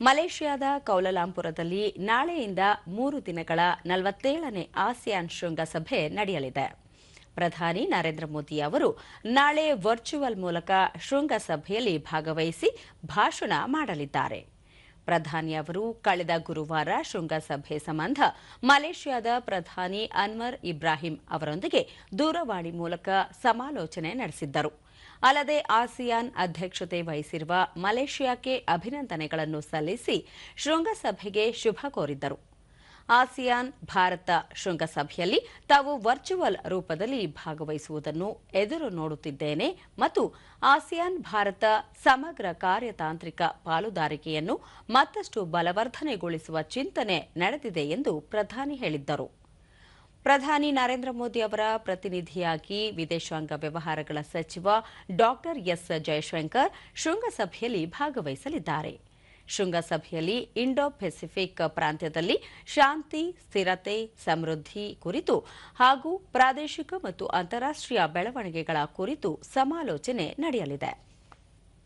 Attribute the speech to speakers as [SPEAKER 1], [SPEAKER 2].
[SPEAKER 1] ಮಲೇಷ್ಯಾದ ಕೌಲಾಲಂಪುರದಲ್ಲಿ ನಾಳೆಯಿಂದ 3 ದಿನಗಳ 47ನೇ ಆಸಿಯಾನ್ ಶೃಂಗಸಭೆ ನಡೆಯಲಿದೆ. ಪ್ರಧಾನಿ ನರೇಂದ್ರ ಮೋದಿ ಅವರು ನಾಳೆ ವರ್ಚುವಲ್ ಮೂಲಕ ಶೃಂಗಸಭೆಯಲ್ಲಿ ಭಾಗವಹಿಸಿ ಭಾಷಣ ಮಾಡಲಿದ್ದಾರೆ. ಪ್ರಧಾನಿ ಅವರು ಕಳೆದ ಗುರುವಾರ ಶೃಂಗಸಭೆ ಸಂಬಂಧ ಮಲೇಷ್ಯಾದ ಪ್ರಧಾನಿ ಅನ್ವರ್ ಇಬ್ರಾಹಿಂ ಅವರೊಂದಿಗೆ ದೂರವಾಣಿ ಮೂಲಕ ಸಮಾಲೋಚನೆ ನಡೆಸಿದ್ದರು. ಅಲ್ಲದೆ ಆಸಿಯಾನ್ ಅಧ್ಯಕ್ಷತೆ ವಹಿಸಿರುವ ಮಲೇಷ್ಯಾಕ್ಕೆ ಅಭಿನಂದನೆಗಳನ್ನು ಸಲ್ಲಿಸಿ ಶೃಂಗಸಭೆಗೆ ಶುಭ ಕೋರಿದ್ದರು. ಆಸಿಯಾನ್ ಭಾರತ ಶೃಂಗಸಭೆಯಲ್ಲಿ ತಾವು ವರ್ಚುವಲ್ ರೂಪದಲ್ಲಿ ಭಾಗವಹಿಸುವುದನ್ನು ಎದುರು ನೋಡುತ್ತಿದ್ದೇನೆ ಮತ್ತು ಆಸಿಯಾನ್ ಭಾರತ ಸಮಗ್ರ ಕಾರ್ಯತಾಂತ್ರಿಕ ಪಾಲುದಾರಿಕೆಯನ್ನು ಮತ್ತಷ್ಟು ಬಲವರ್ಧನೆಗೊಳಿಸುವ ಚಿಂತನೆ ನಡೆದಿದೆ ಎಂದು ಪ್ರಧಾನಿ ಹೇಳಿದ್ದರು. ಪ್ರಧಾನಿ ನರೇಂದ್ರ ಮೋದಿ ಅವರ ಪ್ರತಿನಿಧಿಯಾಗಿ ವಿದೇಶಾಂಗ ವ್ಯವಹಾರಗಳ ಸಚಿವ ಡಾ ಎಸ್ ಜಯಶಂಕರ್ ಶೃಂಗಸಭೆಯಲ್ಲಿ ಭಾಗವಹಿಸಲಿದ್ದಾರೆ. ಶೃಂಗಸಭೆಯಲ್ಲಿ ಇಂಡೋ ಪೆಸಿಫಿಕ್ ಪ್ರಾಂತ್ಯದಲ್ಲಿ ಶಾಂತಿ, ಸ್ಥಿರತೆ, ಸಮೃದ್ಧಿ ಕುರಿತು ಹಾಗೂ ಪ್ರಾದೇಶಿಕ ಮತ್ತು ಅಂತಾರಾಷ್ಟ್ರೀಯ ಬೆಳವಣಿಗೆಗಳ ಕುರಿತು ಸಮಾಲೋಚನೆ ನಡೆಯಲಿದೆ.